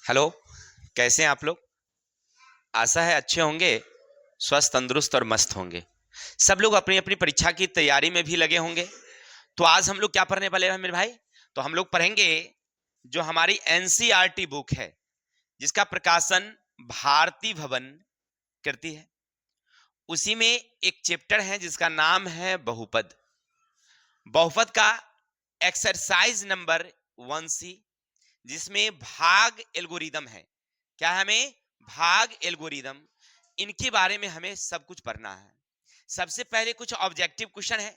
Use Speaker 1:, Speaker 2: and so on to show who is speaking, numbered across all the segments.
Speaker 1: Hello. कैसे हैं आप लोग? आशा है अच्छे होंगे, स्वस्थ तंदुरुस्त और मस्त होंगे। सब लोग अपनी अपनी परीक्षा की तैयारी में भी लगे होंगे। तो आज हम लोग क्या पढ़ने वाले हैं मेरे भाई? तो हम लोग पढ़ेंगे जो हमारी एनसीईआरटी बुक है, जिसका प्रकाशन भारती भवन करती है। उसी में एक चैप्टर है जिसका नाम है बहुपद। बहुपद का एक्सरसाइज नंबर 1C, जिसमें भाग एल्गोरिदम है। क्या है? हमें भाग एल्गोरिदम, इनके बारे में हमें सब कुछ पढ़ना है। सबसे पहले कुछ ऑब्जेक्टिव क्वेश्चन है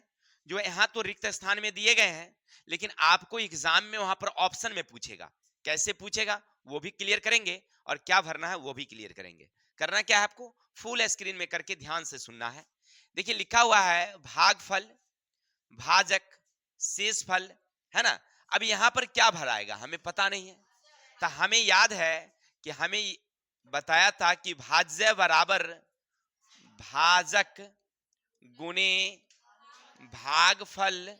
Speaker 1: जो यहां तो रिक्त स्थान में दिए गए हैं, लेकिन आपको एग्जाम में वहां पर ऑप्शन में पूछेगा। कैसे पूछेगा वो भी क्लियर करेंगे, और क्या भरना है वो भी क्लियर करेंगे। करना क्या है आपको? फुल स्क्रीन में करके ध्यान से सुनना है। देखिए लिखा हुआ है भागफल, भाजक, शेषफल, है ना। अब यहां पर क्या भराएगा हमें पता नहीं है। तो हमें याद है कि हमें बताया था कि भाज्य बराबर भाजक गुणे भागफल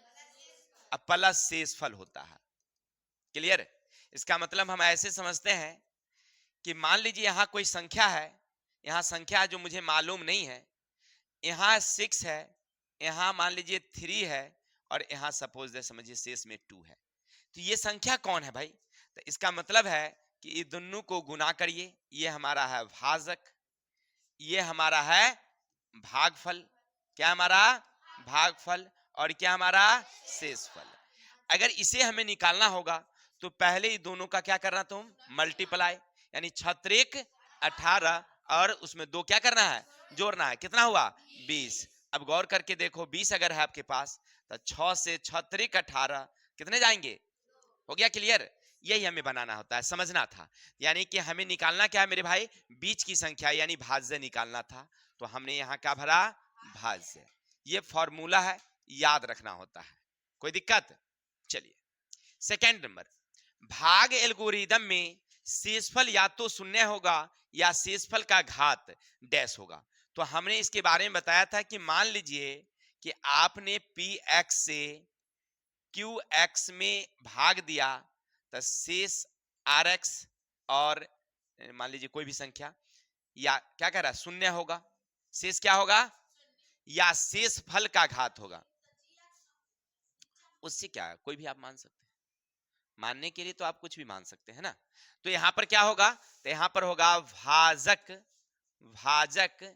Speaker 1: प्लस शेषफल होता है। क्लियर? इसका मतलब हम ऐसे समझते हैं कि मान लीजिए यहां कोई संख्या है, यहां संख्या है जो मुझे मालूम नहीं है, यहां 6 है, यहां मान लीजिए 3 है, और यहां सपोज दे समझिए शेष में 2 है। तो ये संख्या कौन है भाई? तो इसका मतलब है कि ये दोनों को गुना करिए। ये हमारा है भाजक, ये हमारा है भागफल। क्या हमारा? भागफल। और क्या हमारा? शेषफल। अगर इसे हमें निकालना होगा तो पहले ही दोनों का क्या करना, तुम मल्टीप्लाई, यानी 6 18, और उसमें 2 क्या करना है? जोड़ना है। कितना हुआ? 20। अब गौर करके देखो, 20 अगर है आपके पास तो 6 से 6 18 कितने जाएंगे? हो गया क्लियर? यही हमें बनाना होता है, समझना था। यानी कि हमें निकालना क्या है मेरे भाई? बीच की संख्या यानी भाज्य निकालना था। तो हमने यहां क्या भरा? भाज्य। ये फॉर्मूला है, याद रखना होता है। कोई दिक्कत? चलिए सेकेंड नंबर, भाग एल्गोरिदम में शेषफल या तो शून्य होगा या शेषफल का घात डैश होगा। तो हमने इसके बारे में बताया था कि मान लीजिए कि आपने पी एक्स से क्यू एक्स में भाग दिया, तो शेष आर एक्स और मान लीजिए कोई भी संख्या, या क्या कह रहा है? शून्य होगा। शेष क्या होगा? या शेष फल का घात होगा। उससे क्या है, कोई भी आप मान सकते हैं। मानने के लिए तो आप कुछ भी मान सकते हैं ना। तो यहां पर क्या होगा? तो यहां पर होगा भाजक, भाजक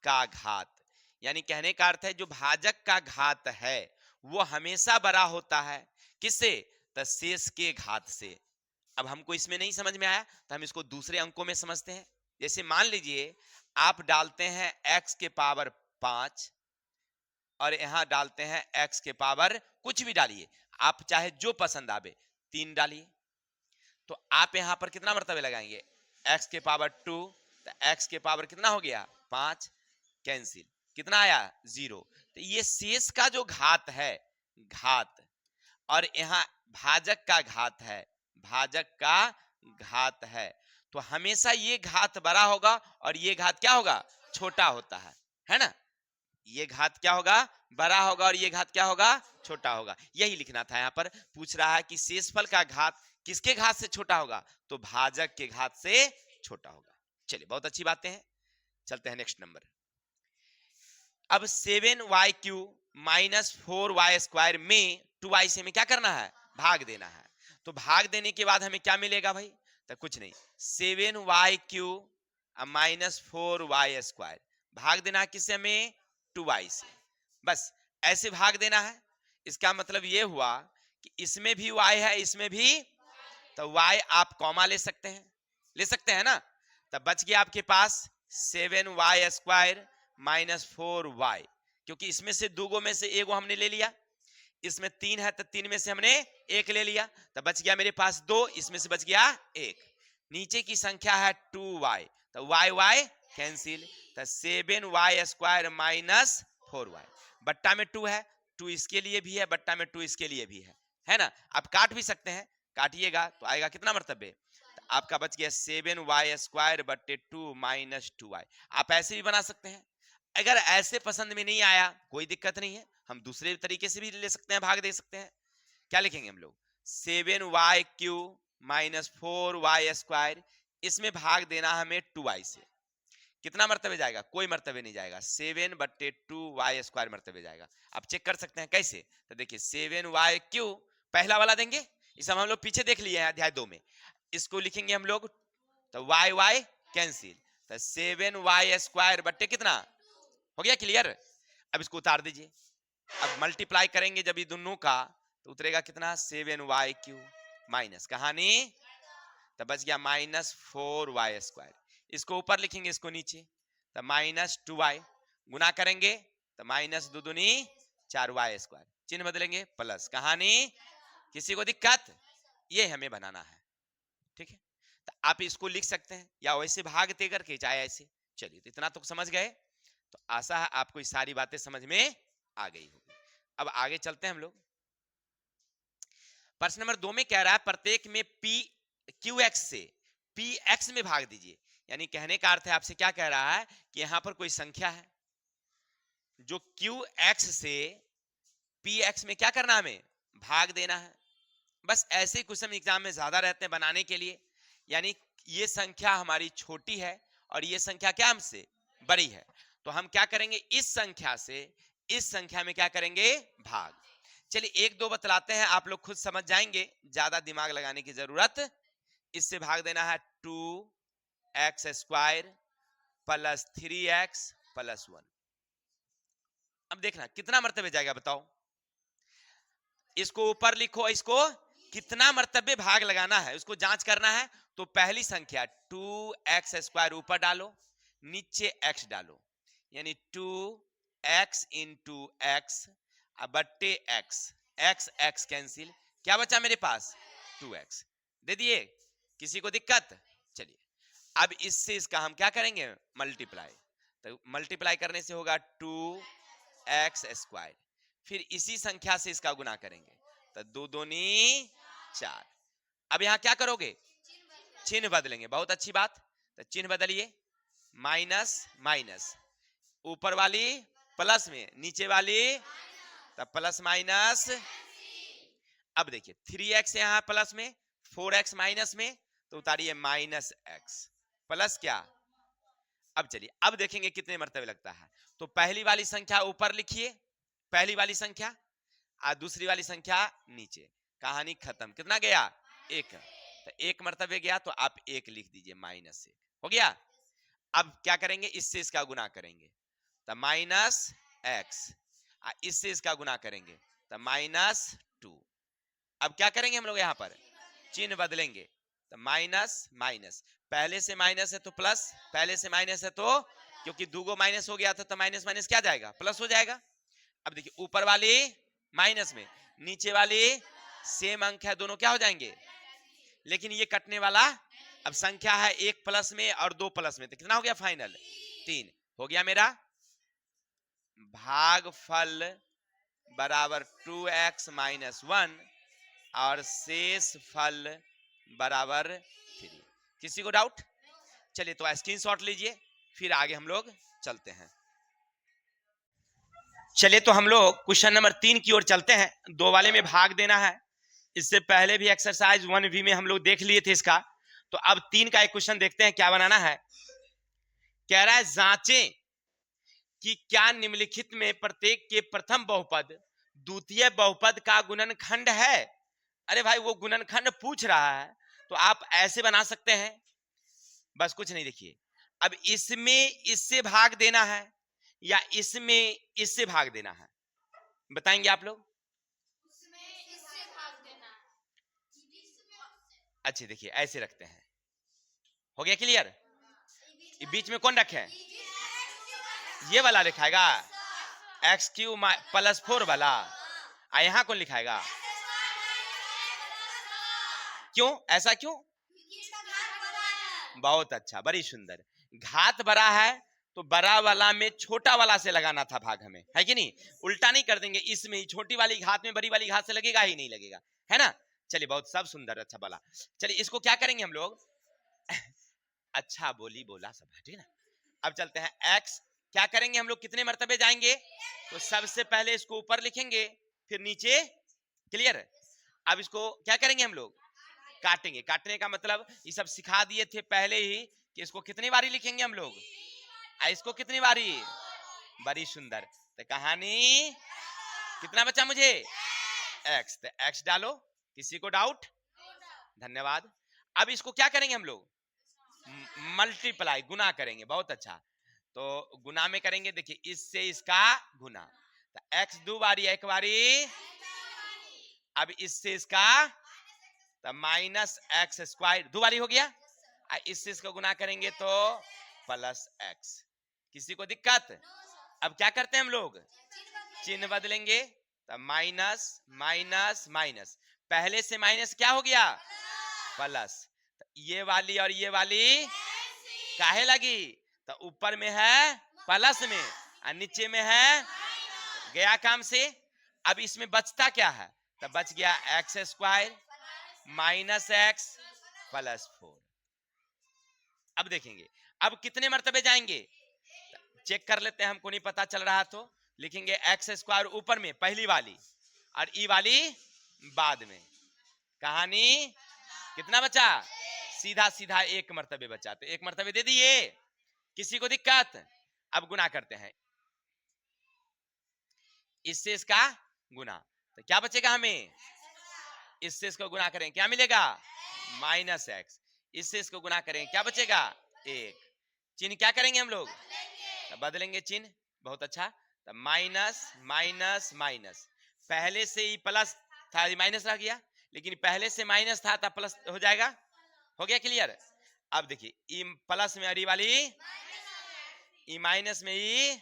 Speaker 1: का घात। यानी कहने का अर्थ है जो भाजक का घात है वो हमेशा बड़ा होता है किससे? तो शेष के घात से। अब हमको इसमें नहीं समझ में आया तो हम इसको दूसरे अंकों में समझते हैं। जैसे मान लीजिए आप डालते हैं x के पावर 5 और यहां डालते हैं x के पावर, कुछ भी डालिए आप, चाहे जो पसंद आवे, 3 डालिए। तो आप यहां पर कितना मर्तबे लगाएंगे? x के पावर 2। तो x के पावर कितना हो गया? 5। कैंसिल। कितना आया? 0। तो ये शेष का जो घात है, घात, और यहां भाजक का घात है, भाजक का घात है। तो हमेशा ये घात बड़ा होगा और ये घात क्या होगा? छोटा होता है ना। ये घात क्या होगा? बड़ा होगा, और ये घात क्या होगा? छोटा होगा। यही लिखना था। यहां पर पूछ रहा है कि शेषफल का घात किसके घात से छोटा होगा? तो भाजक के घात से छोटा होगा। चलिए बहुत अच्छी बातें हैं, चलते हैं नेक्स्ट नंबर। अब 7y³ माइनस 4y² में 2y से हमें क्या करना है? भाग देना है। तो भाग देने के बाद हमें क्या मिलेगा भाई? तो कुछ नहीं, 7y³ माइनस 4y²। भाग देना है किससे? हमें 2y से। बस ऐसे भाग देना है। इसका मतलब ये हुआ कि इसमें भी y है, इसमें भी, तो y आप कॉमा ले सकते हैं, ले सकते हैं ना। तब बच गया आपके पास 7y² माइनस 4y, क्योंकि इसमें से दो में से एक हमने ले लिया। इसमें 3 है तो 3 में से हमने 1 ले लिया, तो बच गया मेरे पास 2, इसमें से बच गया 1। नीचे की संख्या है 2y, तो y y कैंसिल। तो 7y² माइनस 4y, बट्टा में 2 है, 2 इसके लिए भी है, बट्टा में 2 इसके लिए भी है ना। आप काट भी सकते हैं, काटिएगा तो आएगा कितना मर्तबे? तो आपका बच गया 7y² बट्टे 2 माइनस 2y। आप ऐसे भी बना सकते हैं। अगर ऐसे पसंद में नहीं आया कोई दिक्कत नहीं है, हम दूसरे तरीके से भी ले सकते हैं, भाग दे सकते हैं। क्या लिखेंगे हम लोग? 7y³ -4y², इसमें भाग देना हमें 2y से। कितना मर्तबे जाएगा? कोई मर्तबे नहीं जाएगा, 7/2y² मर्तबे जाएगा। आप चेक कर सकते हैं कैसे? तो देखिए 7y³ पहला वाला देंगे, इसे हम लोग पीछे देख लिए हैं अध्याय 2 में। इसको लिखेंगे हम लोग तो y कैंसिल, तो 7y² बट्टे कितना हो गया? क्लियर? अब इसको उतार दीजिए। अब मल्टीप्लाई करेंगे जब ये दोनों का तो उतरेगा कितना? 7y³ माइनस कहानी, तो बच गया -4y²। इसको ऊपर लिखेंगे, इसको नीचे, तो -2y गुना करेंगे तो माइनस 2 दूनी 4y², चिन्ह बदलेंगे प्लस कहानी। किसी को दिक्कत? ये हमें बनाना है, ठीक है? तो आप इसको लिख सकते हैं या वैसे भाग दे करके, चाहे ऐसे। चलिए, तो इतना तो समझ गए, तो आशा है आपको ये सारी बातें समझ में आ गई होगी। अब आगे चलते हैं हम लोग। प्रश्न नंबर 2 में कह रहा है प्रत्येक में QX से PX में भाग दीजिए। यानी कहने का अर्थ है, आपसे क्या कह रहा है कि यहां पर कोई संख्या है जो QX से PX में क्या करना, हमें भाग देना है। बस ऐसे क्वेश्चन एग्जाम में ज्यादा रहते हैं बनाने के लिए। यानी ये संख्या हमारी छोटी है और ये संख्या क्या हमसे बड़ी है, तो हम क्या करेंगे, इस संख्या से इस संख्या में क्या करेंगे, भाग। चलिए एक दो बतलाते हैं, आप लोग खुद समझ जाएंगे, ज्यादा दिमाग लगाने की जरूरत। इससे भाग देना है 2x² प्लस 3x प्लस 1। अब देखना कितना मर्तबे जाएगा, बताओ। इसको ऊपर लिखो, इसको कितना मर्तबे भाग लगाना है उसको जांच करना है। तो पहली संख्या 2x² ऊपर डालो, नीचे x डालो, यानी 2x इंटू एक्स बट्टे x कैंसिल, क्या बचा मेरे पास? 2x दे दिए। किसी को दिक्कत? चलिए अब इससे इसका हम क्या करेंगे, मल्टीप्लाई। तो मल्टीप्लाई करने से होगा 2x², फिर इसी संख्या से इसका गुना करेंगे तो 2 दूनी 4। अब यहां क्या करोगे, चिन्ह बदलेंगे, बहुत अच्छी बात। तो चिन्ह बदलिए, माइनस माइनस, ऊपर वाली प्लस में, नीचे वाली तो प्लस माइनस। अब देखिए 3x यहां प्लस में, 4x माइनस में, तो उतारिए -x प्लस क्या। अब चलिए अब देखेंगे कितने मर्तबे लगता है। तो पहली वाली संख्या ऊपर लिखिए, पहली वाली संख्या, और दूसरी वाली संख्या नीचे, कहानी खत्म। कितना गया? 1। तो 1 मर्तबे गया तो आप 1 लिख दीजिए, -1 हो गया। अब क्या करेंगे, इससे इसका गुना करेंगे तो -x, इससे इसका गुना करेंगे तो -2। अब क्या करेंगे हम लोग, यहां पर चिन्ह बदलेंगे तो माइनस माइनस, पहले से माइनस है तो प्लस, पहले से माइनस है तो, क्योंकि दूगो माइनस हो गया था तो माइनस माइनस क्या जाएगा, प्लस हो जाएगा। अब देखिए ऊपर वाली माइनस में, नीचे वाली सेम अंक है, दोनों क्या हो जाएंगे, लेकिन ये कटने वाला। अब संख्या है 1 प्लस में और 2 प्लस में, तो कितना हो गया फाइनल, 3 हो गया मेरा। भागफल बराबर 2x माइनस 1 और शेष फल बराबर 3। किसी को डाउट? चलिए तो स्क्रीनशॉट लीजिए, फिर आगे हम लोग चलते हैं। चलिए तो हम लोग क्वेश्चन नंबर 3 की ओर चलते हैं। 2 वाले में भाग देना है, इससे पहले भी एक्सरसाइज 1B में हम लोग देख लिए थे इसका। तो अब 3 का एक क्वेश्चन देखते हैं क्या बनाना है। कह रहा है जांचें कि क्या निम्नलिखित में प्रत्येक के प्रथम बहुपद द्वितीय बहुपद का गुणनखंड है। अरे भाई वो गुणनखंड पूछ रहा है, तो आप ऐसे बना सकते हैं, बस कुछ नहीं। देखिए अब इसमें इससे भाग देना है या इसमें इससे भाग देना है, बताएंगे आप लोग। अच्छे देखिए ऐसे रखते हैं, हो गया क्लियर। बीच में कौन रखे, ये वाला लिखाएगा x³ प्लस 4 वाला, यहां कौन लिखाएगा, क्यों ऐसा क्यों? बहुत अच्छा, बड़ी सुंदर। घात बड़ा है तो बड़ा वाला में छोटा वाला से लगाना था भाग हमें, है कि नहीं। उल्टा नहीं कर देंगे, इसमें ही छोटी वाली घात में बड़ी वाली घात से लगेगा ही नहीं लगेगा, है ना। चलिए बहुत सब सुंदर, अच्छा बोला। चलिए इसको क्या करेंगे हम लोग अच्छा बोली बोला सब, ठीक है ना। अब चलते हैं x, क्या करेंगे हम लोग, कितने मर्तबे जाएंगे, तो सबसे पहले इसको ऊपर लिखेंगे फिर नीचे, क्लियर। अब इसको क्या करेंगे हम लोग, काटेंगे। काटने का मतलब ये सब सिखा दिए थे पहले ही कि इसको कितनी बारी लिखेंगे हम लोग, इसको कितनी बारी, बड़ी सुंदर। तो कहानी कितना बचा मुझे, एक्स। तो एक्स डालो, किसी को डाउट, धन्यवाद। अब इसको क्या करेंगे हम लोग, मल्टीप्लाई, गुना करेंगे, बहुत अच्छा। तो गुना में करेंगे, देखिए इससे इसका गुना, तो एक्स दो बारी एक बारी, अब इससे इसका तो माइनस एक्स स्क्वायर दो बारी हो गया, इससे इसको गुना करेंगे तो प्लस एक्स। किसी को दिक्कत, अब क्या करते हैं हम लोग, चिन्ह बदलेंगे, तो माइनस माइनस माइनस, पहले से माइनस क्या हो गया, प्लस। तो ये वाली और ये वाली काहे लगी, तो ऊपर में है प्लस में और नीचे में है, गया काम से। अब इसमें बचता क्या है, तो बच गया x square minus x plus 4। अब देखेंगे अब कितने मर्तबे जाएंगे, चेक कर लेते हैं, हमको नहीं पता चल रहा तो लिखेंगे एक्स स्क्वायर ऊपर में पहली वाली और ई वाली बाद में। कहानी कितना बचा, सीधा सीधा एक मर्तबे बचा, तो एक मर्तबे दे दिए। किसी को दिक्कत, अब गुना करते हैं, इससे इसका गुना, तो क्या बचेगा हमें, इससे इसको गुना करें क्या मिलेगा, माइनस एक्स, इससे इसको गुना करें क्या बचेगा, एक। चिन्ह क्या करेंगे हम लोग, तो बदलेंगे चिन्ह, बहुत अच्छा। तो माइनस माइनस माइनस, पहले से ही प्लस था, माइनस रह गया, लेकिन पहले से माइनस था तो प्लस हो जाएगा, हो गया क्लियर। अब देखिए ई प्लस में अरी वाली, ई माइनस में ई,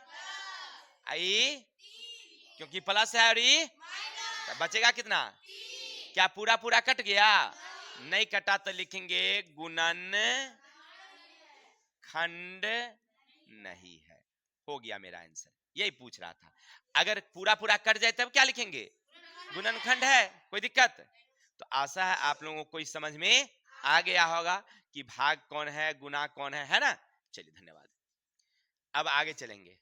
Speaker 1: क्योंकि प्लस है और ई, तो बचेगा कितना, क्या पूरा पूरा कट गया, नहीं कटा तो लिखेंगे गुणन खंड नहीं है। हो गया मेरा आंसर, यही पूछ रहा था। अगर पूरा पूरा कट जाए तब क्या लिखेंगे, गुणनखंड है, कोई दिक्कत। तो आशा है आप लोगों को इस समझ में आ गया होगा कि भाग कौन है गुना कौन है ना। चलिए धन्यवाद। अब आगे चलेंगे,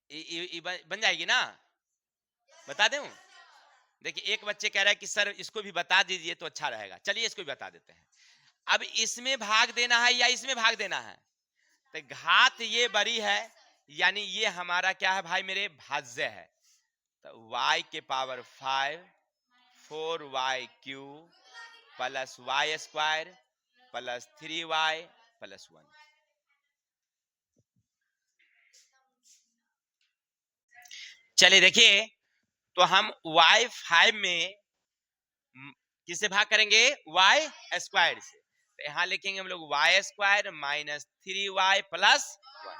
Speaker 1: बन जाएगी ना, बता दूं। देखिए एक बच्चे कह रहा है कि सर इसको भी बता दीजिए तो अच्छा रहेगा, चलिए इसको भी बता देते हैं। अब इसमें भाग देना है या इसमें भाग देना है, तो घात ये बड़ी है, यानी ये हमारा क्या है भाई मेरे, भाज्य है। तो y के power 5 4y cube plus Y square plus 3y plus 1। चलिए देखिए, तो हम y5 में किससे भाग करेंगे, y स्क्वायर से, तो यहां लिखेंगे हम लोग y square minus 3y plus 1।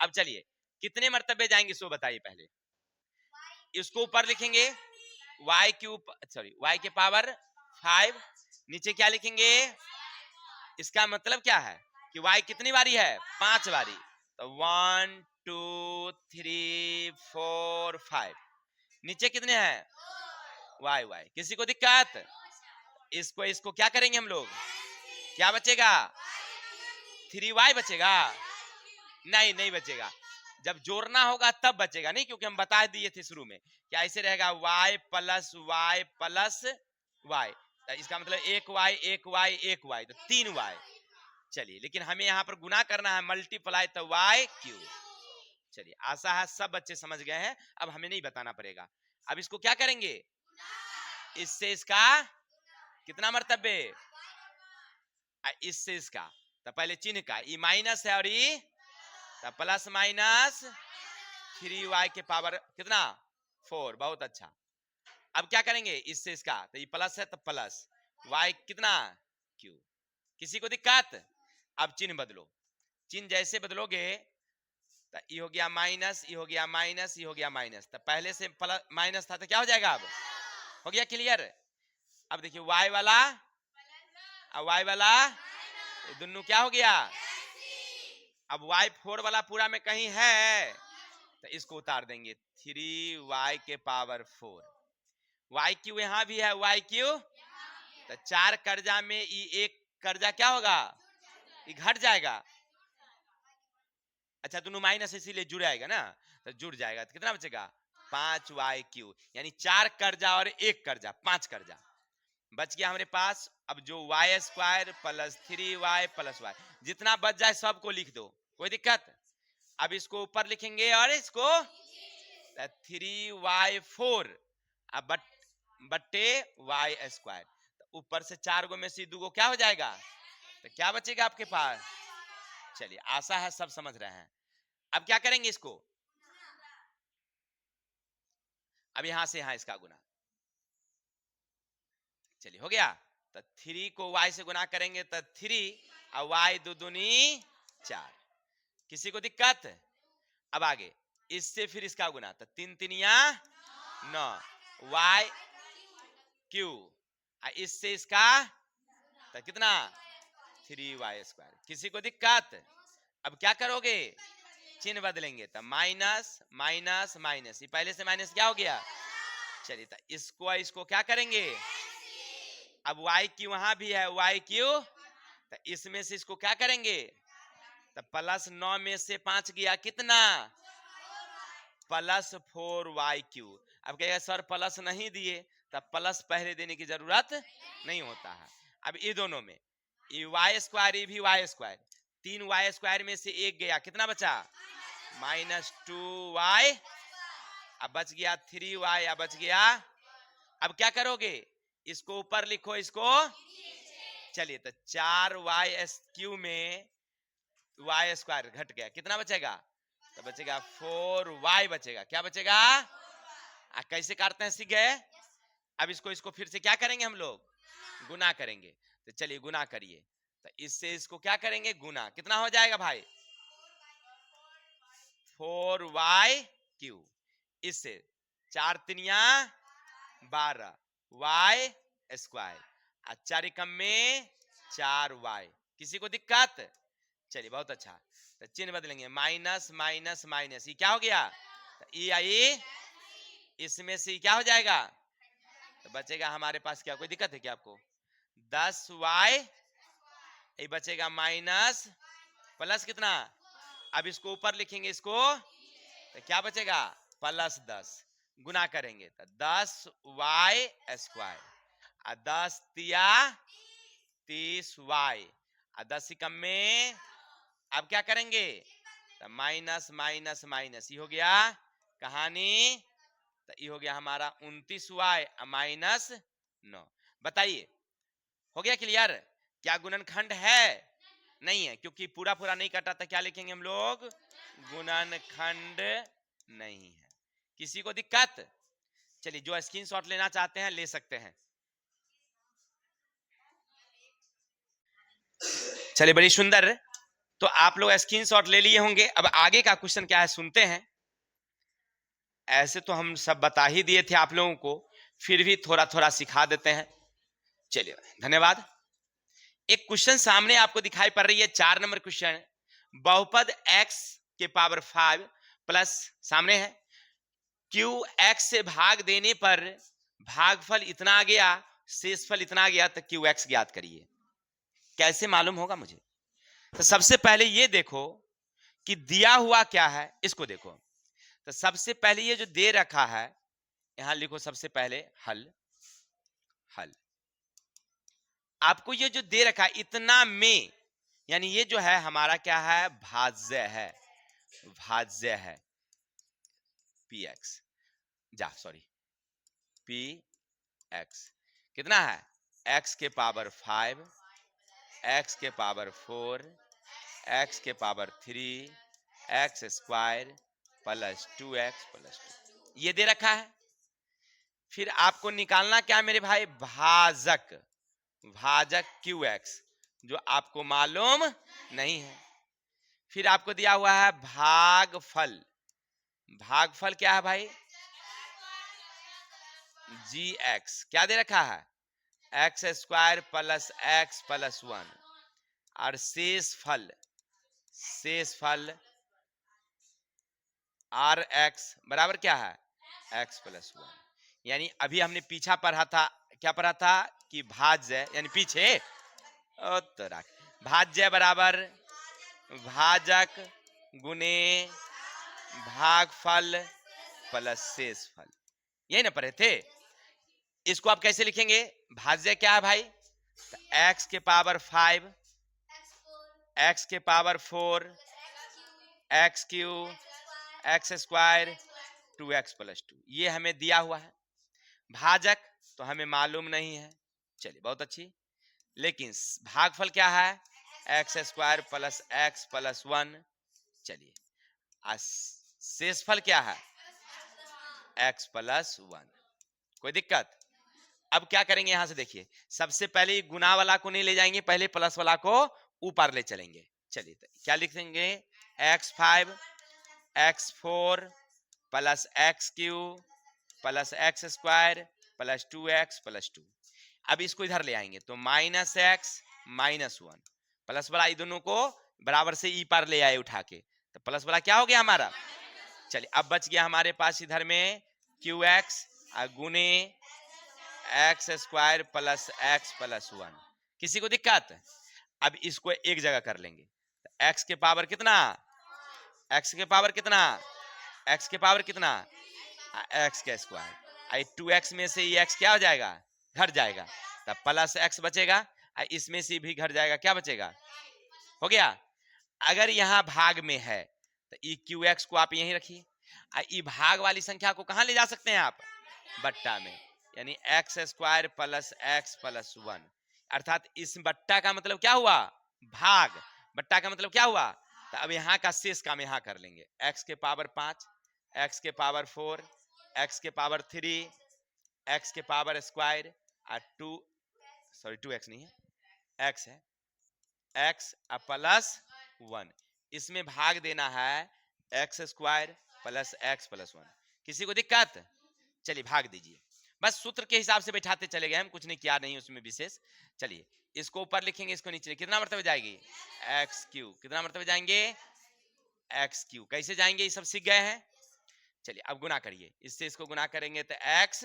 Speaker 1: अब चलिए कितने मर्तबे जाएंगे सो बताइए, पहले इसको ऊपर लिखेंगे y क्यूब, सॉरी y के पावर 5, नीचे क्या लिखेंगे, इसका मतलब क्या है कि y कितनी बारी है, 5 बारी, तो 1 2 3 4 5, नीचे कितने हैं y। किसी को दिक्कत, इसको इसको क्या करेंगे हम लोग, क्या बचेगा, 3y बचेगा, नहीं नहीं बचेगा, जब जोड़ना होगा तब बचेगा, नहीं क्योंकि हम बता दिए थे शुरू में कि ऐसे रहेगा y प्लस y, इसका मतलब एक y तो 3y। चलिए लेकिन हमें यहाँ पर गुना करना है, मल्टीप्लाई, तो y क्यूब। चलिए आशा है सब बच्चे समझ गए हैं, अब हमें नहीं बताना पड़ेगा। अब इसको क्या करेंगे, इससे इसका कितना मर्तबे, इससे इसका, तो पहले चिन्ह का ई माइनस है और ई, तो प्लस माइनस 3y के पावर कितना 4, बहुत अच्छा। अब क्या करेंगे, इससे इसका, तो ये प्लस है तो प्लस y कितना क्यू। किसी को दिक्कत, अब चिन्ह बदलो, चिन्ह जैसे बदलोगे तो ये हो गया माइनस, ये हो गया माइनस, ये हो गया माइनस, तो पहले से प्लस माइनस था तो क्या हो जाएगा, अब हो गया क्लियर। अब देखिए y वाला और y वाला दोनों क्या हो गया, अब y4 वाला पूरा में कहीं है तो इसको उतार देंगे, 3y के पावर 4, y क्यू यहां भी है, y क्यू, तो 4 कर्जा में ये एक कर्जा क्या होगा, ये घट जाएगा। अच्छा दोनों माइनस इसीलिए जुड़ जाएगा ना, तो जुड़ जाएगा, तो कितना बचेगा 5y³ यानी 4 कर्जा और 1 कर्जा, 5 कर्जा बच गया हमारे पास। अब जो y² plus 3y plus y जितना बच जाए सबको लिख दो, कोई दिक्कत। अब इसको ऊपर लिखेंगे और इसको 3y4 अब बट्टे y²। ऊपर से 4 गो में से 2 गो क्या हो जाएगा, तो क्या बचेगा आपके पास। चलिए आशा है सब समझ रहे हैं। अब क्या करेंगे इसको, अब यहां से यहां इसका गुना। चलिए हो गया, तो 3 को y से गुना करेंगे तो 3 और y 2 दूनी 4। किसी को दिक्कत। अब आगे इससे फिर इसका गुना, तो 3 3 9 y³ इससे इसका तो कितना 3y²। किसी को दिक्कत। अब क्या करोगे, चिन्ह बदलेंगे तो माइनस माइनस माइनस, ये पहले से माइनस क्या हो गया। चलिए तो इसको क्या करेंगे, अब y³ वहां भी है y³ तो इसमें से इसको क्या करेंगे, तो प्लस 9 में से 5 गया कितना, प्लस 4y³। अब कहेगा सर प्लस नहीं दिए, तब प्लस पहले देने की जरूरत नहीं होता है। अब ये दोनों में ये y² ये भी y², 3y² में से 1 गया, कितना बचा -2y। अब बच गया 3y, अब बच गया। अब क्या करोगे, इसको ऊपर लिखो, इसको चलिए तो 4y³ में y² घट गया, कितना बचेगा, तो बचेगा 4y बचेगा। क्या बचेगा, कैसे काटते हैं सीख गए। अब इसको फिर से क्या करेंगे हम लोग, गुना करेंगे। तो चलिए गुना करिए, तो इससे इसको क्या करेंगे गुना, कितना हो जाएगा भाई 4y³। इससे 4 3 12 y² 4 एकम में 4y। किसी को दिक्कत। चलिए बहुत अच्छा, तो चिन्ह बदलेंगे, माइनस माइनस माइनस, ये क्या हो गया, तो ये आई इसमें से क्या हो जाएगा, तो बचेगा हमारे पास क्या, कोई दिक्कत है क्या आपको, 10y। ये बचेगा माइनस प्लस कितना, अब इसको ऊपर लिखेंगे, इसको तो क्या बचेगा प्लस 10। गुना करेंगे तो 10y² 10 तिया 30y 10 एकम में। अब क्या करेंगे, तो माइनस माइनस माइनस, ये हो गया कहानी, तो ये हो गया हमारा 29y -9। बताइए हो गया क्लियर। क्या गुणनखंड है, नहीं है, क्योंकि पूरा पूरा नहीं कटा था, क्या लिखेंगे हम लोग, गुणनखंड नहीं है। किसी को दिक्कत। चलिए जो स्क्रीनशॉट लेना चाहते हैं ले सकते हैं। चलिए बड़ी सुंदर, तो आप लोग स्क्रीनशॉट ले लिए होंगे। अब आगे का क्वेश्चन क्या है सुनते हैं। ऐसे तो हम सब बता ही दिए थे आप लोगों को, फिर भी थोड़ा थोड़ा सिखा देते हैं। चलिए धन्यवाद। एक क्वेश्चन सामने आपको दिखाई पड़ रही है, 4 नंबर क्वेश्चन। बहुपद x⁵ प्लस सामने है, qx से भाग देने पर भागफल इतना आ गया, शेषफल इतना आ गया, तो qx ज्ञात करिए। कैसे मालूम होगा मुझे, तो सबसे पहले ये देखो कि दिया हुआ क्या है, इसको देखो। तो सबसे पहले ये जो दे रखा है, यहां लिखो सबसे पहले हल। हल आपको ये जो दे रखा है इतना में, यानी ये जो है हमारा क्या है, भाज्य है, भाज्य है px px कितना है, x के पावर 5 x के पावर 4 x के power 3 x² plus 2x plus 2 ये दे रखा है। फिर आपको निकालना क्या मेरे भाई, भाजक, भाजक qx जो आपको मालूम नहीं है। फिर आपको दिया हुआ है भागफल, भागफल क्या है भाई, gx क्या दे रखा है, x² प्लस x प्लस 1 और शेषफल, शेषफल rx बराबर क्या है, x प्लस 1। यानी अभी हमने पीछा पढ़ा था, क्या पढ़ा था कि भाज्य यानी पीछे भाज्य बराबर भाजक गुने भागफल प्लस शेषफल, यही ना पढ़े थे। इसको आप कैसे लिखेंगे? भाज्य क्या है भाई? x के पावर 5, x के power 4, x Q, x square, 2x plus 2, ये हमें दिया हुआ है। भाजक तो हमें मालूम नहीं है, चलिए बहुत अच्छी। लेकिन भागफल क्या है? X square plus x plus 1। चलिए शेषफल क्या है? X plus 1। कोई दिक्कत? अब क्या करेंगे यहां से देखिए, सबसे पहले गुना वाला को नहीं ले जाएंगे, पहले प्लस वाला को ऊपर ले चलेंगे। चलिए तो क्या लिखेंगे? x5 x4 plus x Q plus x square plus 2x plus 2। अब इसको इधर ले आएंगे तो माइनस एक्स माइनस 1, प्लस वाला ये दोनों को बराबर से ई पार ले आए उठा के, तो प्लस वाला क्या हो गया हमारा? चलिए अब बच गया हमारे पास इधर में क्यू एक्स गुने x square plus x plus 1। किसी को दिक्कत? अब इसको एक जगह कर लेंगे, एक्स के पावर कितना? एक्स के पावर कितना? एक्स के पावर कितना? एक्स का स्क्वायर। 2x में से ये x क्या हो जाएगा? घट जाएगा, तब प्लस x बचेगा, इसमें से भी घट जाएगा, क्या बचेगा? हो गया। अगर यहाँ भाग में है तो ई क्यू एक्स को आप यहीं रखिए, ई भाग वाली संख्या को कहां ले जा सकते हैं आप? बट्टा में, यानी x square plus x plus 1। अर्थात इस बट्टा का मतलब क्या हुआ? भाग। बट्टा का मतलब क्या हुआ? तो अब यहाँ का शेष काम यहाँ कर लेंगे, एक्स के पावर 5, एक्स के पावर 4, एक्स के पावर 3, एक्स के पावर स्क्वायर और 2x नहीं है, x है, x प्लस 1। इसमें भाग देना है x square plus x plus 1। किसी को दिक्कत? चलिए भाग दीजिए, बस सूत्र के हिसाब से बैठाते चले गए हम, कुछ नहीं किया नहीं उसमें विशेष। चलिए इसको ऊपर लिखेंगे, इसको नीचे, कितना मरतबे जाएगी? X Q. कितना मरतबे जाएंगे? X Q. कैसे जाएंगे ये सब सीख गए हैं। चलिए अब गुना करिए, इससे इसको गुना करेंगे तो x,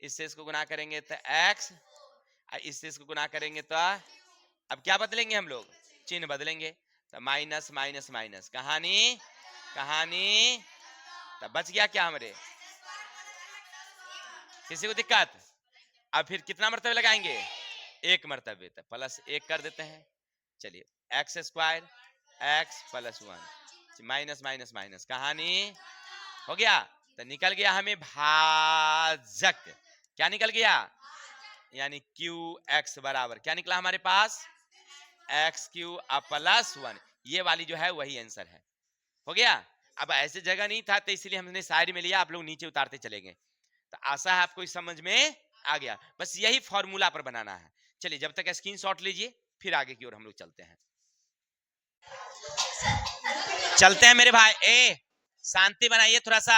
Speaker 1: इससे इसको गुना करेंगे तो x, इससे इसको गुना करेंगे तो अब क्या बदलेंगे हम लोग? चिन्ह बदलेंगे, तो माइनस माइनस माइनस, कहानी कहानी, तब बच गया क्या हमारे? किसी को दिक्कत? अब फिर कितना मरतबे लगाएंगे? एक मरतबे, तो प्लस 1 कर देते हैं। चलिए x square x plus 1 minus minus minus, कहानी हो गया। तो निकल गया हमें भाजक। क्या निकल गया? यानी क्यू एक्स बराबर क्या निकला हमारे पास? X Q plus 1। ये वाली जो है वही आंसर है। हो गया। अब ऐसे जगह नहीं था तो इसलिए हमने शायरी में लिया, आप लोग नीचे उतारते चले गए। तो आशा है आपको इस समझ में आ गया, बस यही फॉर्मूला पर बनाना है। चलिए जब तक स्क्रीनशॉट लीजिए, फिर आगे की ओर हम लोग चलते हैं। चलते हैं मेरे भाई, शांति बनाइए थोड़ा सा।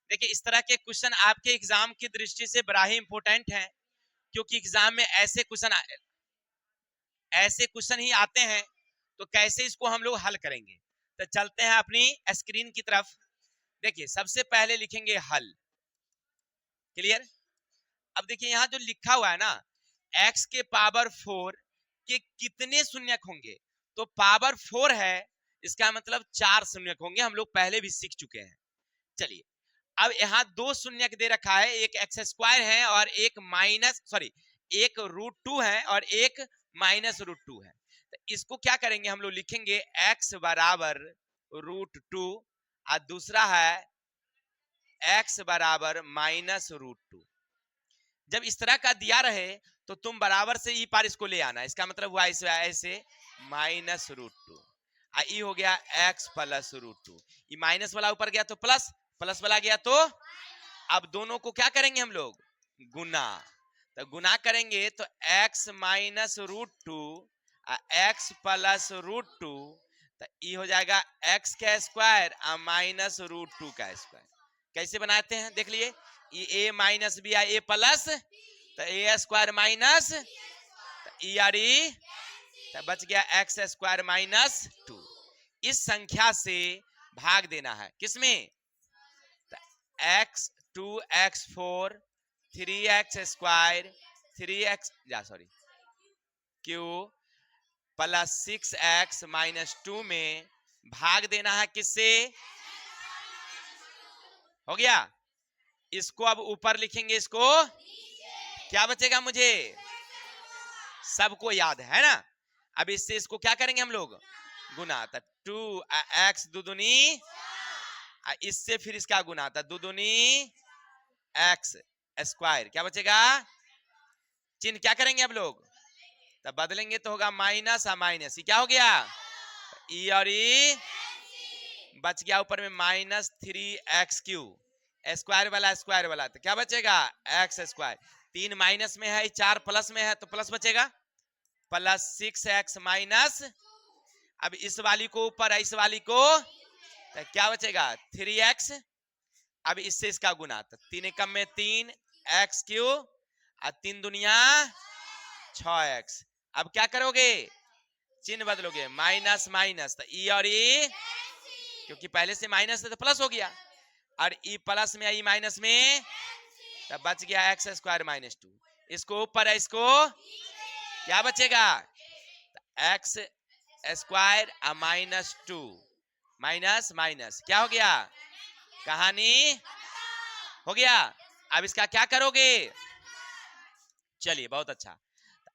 Speaker 1: देखिए इस तरह के क्वेश्चन आपके एग्जाम की दृष्टि से बड़ा ही इंपॉर्टेंट है, क्योंकि एग्जाम में ऐसे क्वेश्चन ही आते हैं, तो कैसे इसको हम लोग हल करेंगे। तो चलते हैं अपनी स्क्रीन की तरफ। देखिए सबसे पहले लिखेंगे हल। क्लियर? अब देखिए यहाँ जो लिखा हुआ है ना, x के पावर 4 के कितने शून्यक होंगे, तो पावर 4 है, इसका मतलब 4 शून्यक होंगे, हम लोग पहले भी सीख चुके हैं। चलिए अब यहाँ 2 शून्यक दे रखा है, एक एक्स स्क्वायर है और एक एक √2 है और एक -√2 है। तो इसको क्या करेंगे हम लोग? लिखेंगे x बराबर √2 और दूसरा है x बराबर -√2। जब इस तरह का दिया रहे तो तुम बराबर से ई पार इसको ले आना, इसका मतलब हुआ ऐसे -√2, ई हो गया x प्लस √2। ये माइनस वाला ऊपर गया तो प्लस, प्लस वाला गया तो, अब दोनों को क्या करेंगे हम लोग? गुना। तो गुना करेंगे तो x माइनस √2 x प्लस √2, तो ये हो जाएगा x का स्क्वायर माइनस √2 का स्क्वायर। कैसे बनाते हैं देख लिए, ये a minus b a plus, तो a square minus e r e, तो बच गया एक्स स्क्वायर माइनस 2। इस संख्या से भाग देना है किसमें? x 2x4 3x square 3x Q plus 6x minus 2 में भाग देना है किससे? हो गया। इसको अब ऊपर लिखेंगे, इसको क्या बचेगा मुझे, सबको याद है ना। अब इससे इसको क्या करेंगे हम लोग, गुना। तो 2x दुदुनी, इससे फिर इसका गुना, था दुदुनी x स्क्वायर, क्या बचेगा, चिन्ह क्या करेंगे अब लोग, तब बदलेंगे तो होगा माइनस माइनस, क्या हो गया, ई और ई बच गया, ऊपर में -3x³ स्क्वायर वाला तो क्या बचेगा, एक्स स्क्वायर। 3 माइनस में है, 4 प्लस में है, तो प्लस बचेगा, प्लस 6x माइनस, अब इस वाली को ऊपर है, इस वाली को, तो क्या बचेगा 3x, अब इससे इसका गुना, तो 3 एकम में 3x³ और 3 दुनिया 6x। अब क्या करोगे, चिन्ह बदलोगे, माइनस माइनस, तो ई और ई, क्योंकि पहले से माइनस है तो प्लस हो गया, और ई प्लस में ई माइनस में, तब बच गया x² -2। इसको ऊपर है, इसको क्या बचेगा, x² -2 माइनस माइनस, क्या हो गया, कहानी हो गया। अब इसका क्या करोगे, चलिए बहुत अच्छा।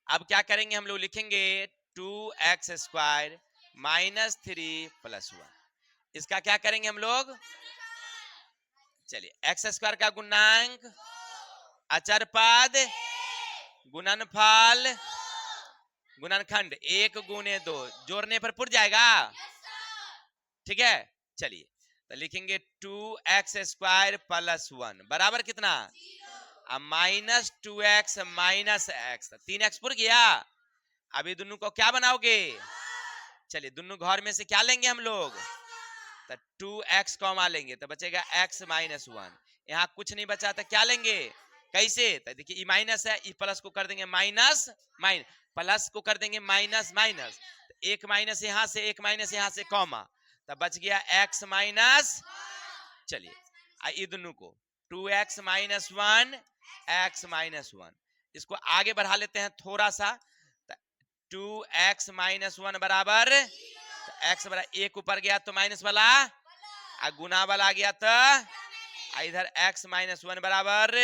Speaker 1: अब क्या करेंगे हम लोग, लिखेंगे 2x² -3 + 1, इसका क्या करेंगे हम लोग, चलिए x² का गुणांक, अचर पद, गुणनफल, गुणनखंड 1 × 2, जोड़ने पर पुर जाएगा, ठीक है। चलिए तो लिखेंगे 2x² + 1 बराबर कितना, अब -2x -x, 3x पुर गया। अभी दोनों को क्या बनाओगे, चलिए दोनों घर में से क्या लेंगे हम लोग, तो 2x कॉमा लेंगे, तो बचेगा x -1। यहाँ कुछ नहीं बचा तो क्या लेंगे, कैसे, तो देखिए ई माइनस है, ई प्लस को कर देंगे माइनस माइनस, प्लस को कर देंगे माइनस माइनस, एक माइनस यहाँ से, एक माइनस यहाँ से, कॉमा, तब बच गया x माइनस, चलिए ये दोनों को 2x -1 x -1, इसको आगे बढ़ा लेते हैं थोड़ा सा, 2x -1 बराबर, x बराबर 1 ऊपर गया तो माइनस वाला, गुना वाला आ गया तो इधर x -1 बराबर,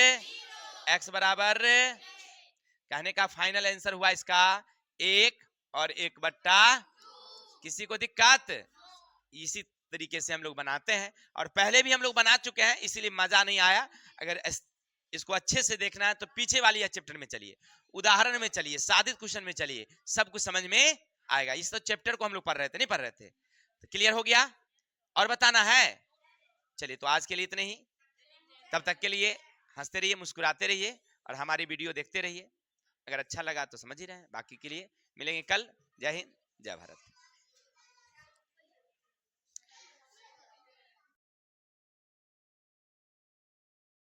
Speaker 1: x बराबर, कहने का फाइनल आंसर हुआ इसका 1 और 1/2। किसी को दिक्कत, इसी तरीके से हम लोग बनाते हैं, और पहले भी हम लोग बना चुके हैं, इसीलिए मजा नहीं आया। अगर इसको अच्छे से देखना है तो पीछे वाली चैप्टर में चलिए, उदाहरण में चलिए, सादित क्वेश्चन में चलिए, सब कुछ समझ में आएगा। इस तो चैप्टर को हम लोग पढ़ रहे थे, नहीं पढ़ रहे थे, तो क्लियर हो गया, और बताना है। चलिए तो आज के लिए इतने ही, तब तक के लिए हंसते रहिए, मुस्कुराते रहिए, और हमारी वीडियो देखते रहिए। अगर अच्छा लगा तो समझ ही रहे हैं, बाकी के लिए मिलेंगे कल। जय हिंद, जय भारत।